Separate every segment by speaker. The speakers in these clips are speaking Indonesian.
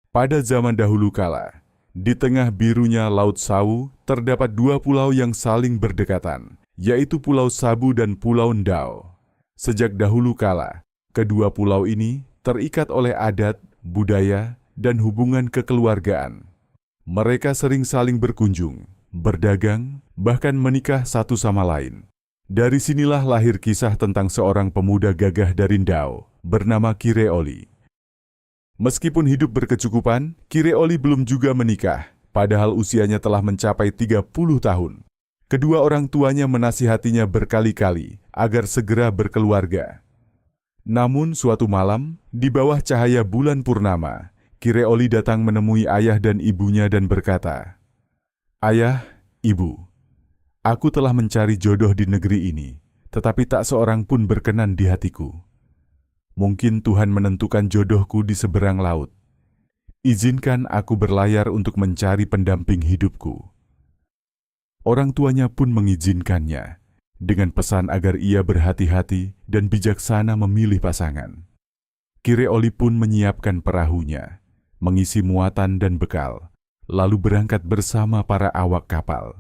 Speaker 1: Pada zaman dahulu kala, di tengah birunya Laut Sawu, terdapat dua pulau yang saling berdekatan, yaitu Pulau Sabu dan Pulau Ndao. Sejak dahulu kala, kedua pulau ini terikat oleh adat, budaya, dan hubungan kekeluargaan. Mereka sering saling berkunjung, berdagang, bahkan menikah satu sama lain. Dari sinilah lahir kisah tentang seorang pemuda gagah dari Ndao, bernama Kireoli. Meskipun hidup berkecukupan, Kireoli belum juga menikah, padahal usianya telah mencapai 30 tahun. Kedua orang tuanya menasihatinya berkali-kali agar segera berkeluarga. Namun suatu malam, di bawah cahaya bulan purnama, Kireoli datang menemui ayah dan ibunya dan berkata, "Ayah, ibu, aku telah mencari jodoh di negeri ini, tetapi tak seorang pun berkenan di hatiku. Mungkin Tuhan menentukan jodohku di seberang laut. Izinkan aku berlayar untuk mencari pendamping hidupku." Orang tuanya pun mengizinkannya, dengan pesan agar ia berhati-hati dan bijaksana memilih pasangan. Kireoli pun menyiapkan perahunya, mengisi muatan dan bekal, lalu berangkat bersama para awak kapal.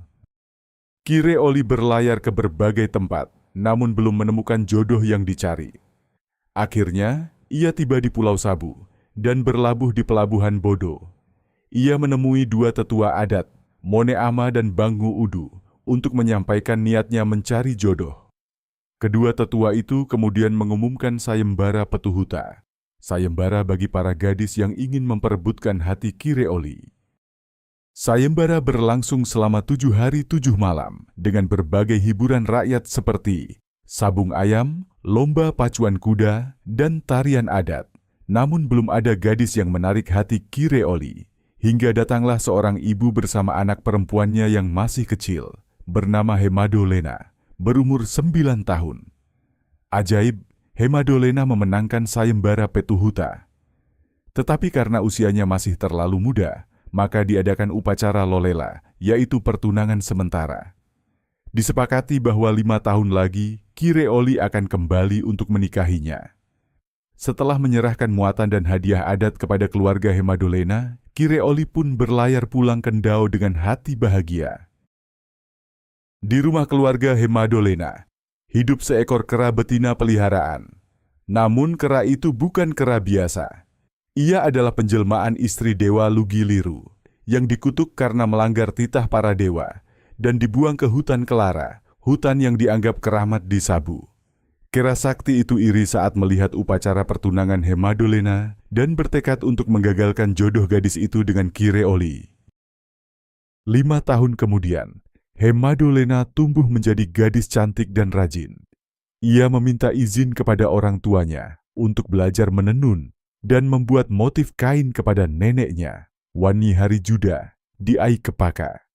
Speaker 1: Kireoli berlayar ke berbagai tempat, namun belum menemukan jodoh yang dicari. Akhirnya, ia tiba di Pulau Sabu dan berlabuh di pelabuhan Bodo. Ia menemui dua tetua adat, Mone Ama dan Bangu Udu, untuk menyampaikan niatnya mencari jodoh. Kedua tetua itu kemudian mengumumkan sayembara petuhuta, sayembara bagi para gadis yang ingin memperebutkan hati Kireoli. Sayembara berlangsung selama 7 hari 7 malam dengan berbagai hiburan rakyat seperti sabung ayam, lomba pacuan kuda, dan tarian adat. Namun belum ada gadis yang menarik hati Kireoli, hingga datanglah seorang ibu bersama anak perempuannya yang masih kecil, bernama Hemadolena, berumur 9 tahun. Ajaib, Hemadolena memenangkan sayembara petuhuta. Tetapi karena usianya masih terlalu muda, maka diadakan upacara lolela, yaitu pertunangan sementara. Disepakati bahwa 5 tahun lagi, Kireoli akan kembali untuk menikahinya. Setelah menyerahkan muatan dan hadiah adat kepada keluarga Hemadolena, Kireoli pun berlayar pulang ke Ndao dengan hati bahagia. Di rumah keluarga Hemadolena, hidup seekor kera betina peliharaan. Namun kera itu bukan kera biasa. Ia adalah penjelmaan istri dewa Lugiliru, yang dikutuk karena melanggar titah para dewa, dan dibuang ke hutan Kelara, hutan yang dianggap keramat di Sabu. Kera sakti itu iri saat melihat upacara pertunangan Hemadolena dan bertekad untuk menggagalkan jodoh gadis itu dengan Kireoli. 5 tahun kemudian, Hemadolena tumbuh menjadi gadis cantik dan rajin. Ia meminta izin kepada orang tuanya untuk belajar menenun dan membuat motif kain kepada neneknya, Wani Hari Juda, di Aikepaka.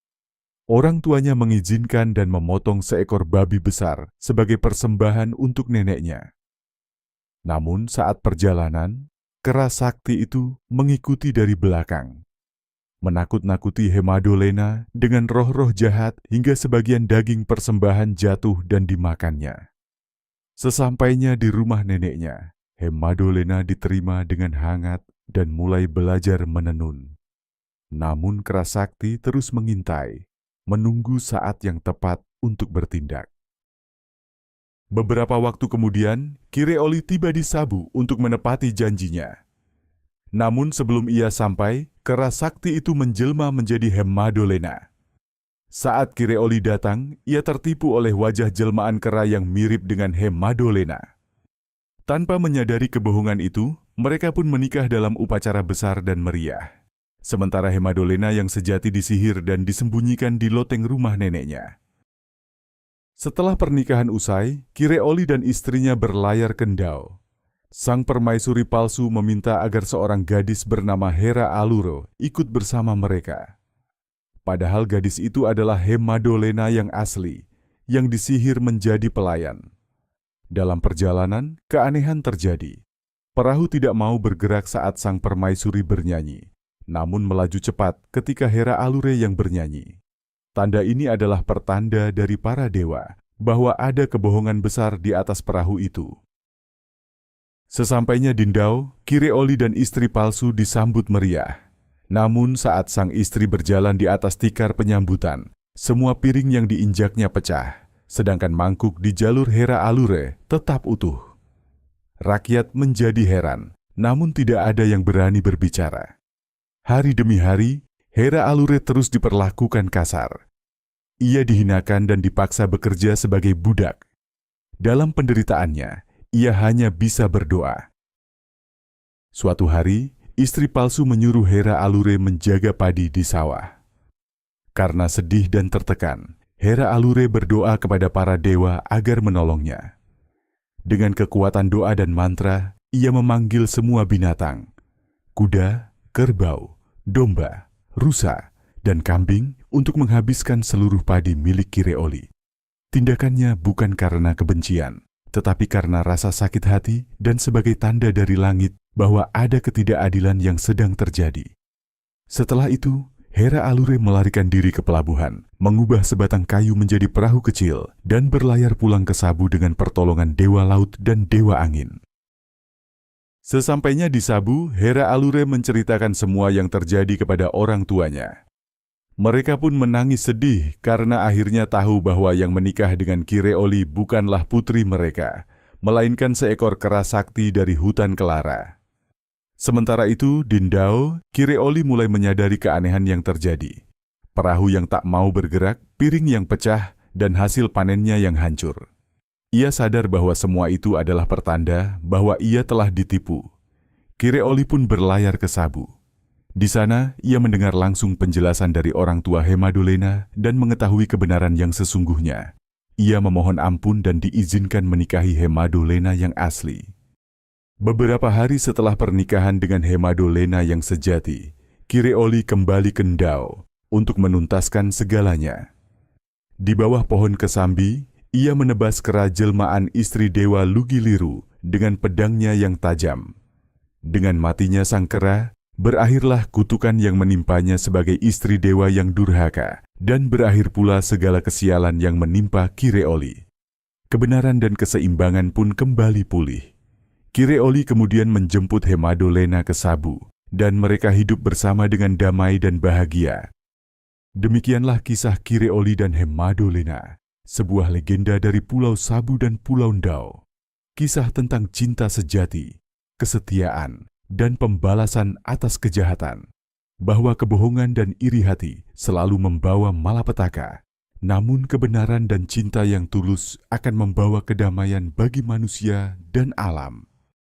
Speaker 1: Orang tuanya mengizinkan dan memotong seekor babi besar sebagai persembahan untuk neneknya. Namun saat perjalanan, kera sakti itu mengikuti dari belakang, menakut-nakuti Hemadolena dengan roh-roh jahat hingga sebagian daging persembahan jatuh dan dimakannya. Sesampainya di rumah neneknya, Hemadolena diterima dengan hangat dan mulai belajar menenun. Namun kera sakti terus mengintai, menunggu saat yang tepat untuk bertindak. Beberapa waktu kemudian, Kireoli tiba di Sabu untuk menepati janjinya. Namun sebelum ia sampai, kera sakti itu menjelma menjadi Hemadolena. Saat Kireoli datang, ia tertipu oleh wajah jelmaan kera yang mirip dengan Hemadolena. Tanpa menyadari kebohongan itu, mereka pun menikah dalam upacara besar dan meriah. Sementara Hemadolena yang sejati disihir dan disembunyikan di loteng rumah neneknya. Setelah pernikahan usai, Kireoli dan istrinya berlayar ke Ndao. Sang permaisuri palsu meminta agar seorang gadis bernama Hera Aluro ikut bersama mereka. Padahal gadis itu adalah Hemadolena yang asli, yang disihir menjadi pelayan. Dalam perjalanan, keanehan terjadi. Perahu tidak mau bergerak saat sang permaisuri bernyanyi, namun melaju cepat ketika Hera Alure yang bernyanyi. Tanda ini adalah pertanda dari para dewa bahwa ada kebohongan besar di atas perahu itu. Sesampainya di Ndao, Kireoli dan istri palsu disambut meriah. Namun saat sang istri berjalan di atas tikar penyambutan, semua piring yang diinjaknya pecah, sedangkan mangkuk di jalur Hera Allure tetap utuh. Rakyat menjadi heran, namun tidak ada yang berani berbicara. Hari demi hari, Hera Allure terus diperlakukan kasar. Ia dihinakan dan dipaksa bekerja sebagai budak. Dalam penderitaannya, ia hanya bisa berdoa. Suatu hari, istri palsu menyuruh Hera Allure menjaga padi di sawah. Karena sedih dan tertekan, Hera Allure berdoa kepada para dewa agar menolongnya. Dengan kekuatan doa dan mantra, ia memanggil semua binatang, kuda, kerbau, domba, rusa, dan kambing untuk menghabiskan seluruh padi milik Kireoli. Tindakannya bukan karena kebencian, tetapi karena rasa sakit hati dan sebagai tanda dari langit bahwa ada ketidakadilan yang sedang terjadi. Setelah itu, Hera Allure melarikan diri ke pelabuhan, mengubah sebatang kayu menjadi perahu kecil, dan berlayar pulang ke Sabu dengan pertolongan Dewa Laut dan Dewa Angin. Sesampainya di Sabu, Hera Allure menceritakan semua yang terjadi kepada orang tuanya. Mereka pun menangis sedih karena akhirnya tahu bahwa yang menikah dengan Kireoli bukanlah putri mereka, melainkan seekor kera sakti dari hutan Kelara. Sementara itu, Dindao, Kireoli mulai menyadari keanehan yang terjadi. Perahu yang tak mau bergerak, piring yang pecah, dan hasil panennya yang hancur. Ia sadar bahwa semua itu adalah pertanda bahwa ia telah ditipu. Kireoli pun berlayar ke Sabu. Di sana, ia mendengar langsung penjelasan dari orang tua Hemadolena dan mengetahui kebenaran yang sesungguhnya. Ia memohon ampun dan diizinkan menikahi Hemadolena yang asli. Beberapa hari setelah pernikahan dengan Hemadolena yang sejati, Kireoli kembali ke Ndao untuk menuntaskan segalanya. Di bawah pohon kesambi, ia menebas kera jelmaan istri Dewa Lugiliru dengan pedangnya yang tajam. Dengan matinya sang kera, berakhirlah kutukan yang menimpanya sebagai istri dewa yang durhaka, dan berakhir pula segala kesialan yang menimpa Kireoli. Kebenaran dan keseimbangan pun kembali pulih. Kireoli kemudian menjemput Hemadolena ke Sabu, dan mereka hidup bersama dengan damai dan bahagia. Demikianlah kisah Kireoli dan Hemadolena, sebuah legenda dari Pulau Sabu dan Pulau Ndao. Kisah tentang cinta sejati, kesetiaan, dan pembalasan atas kejahatan. Bahwa kebohongan dan iri hati selalu membawa malapetaka, namun kebenaran dan cinta yang tulus akan membawa kedamaian bagi manusia dan alam.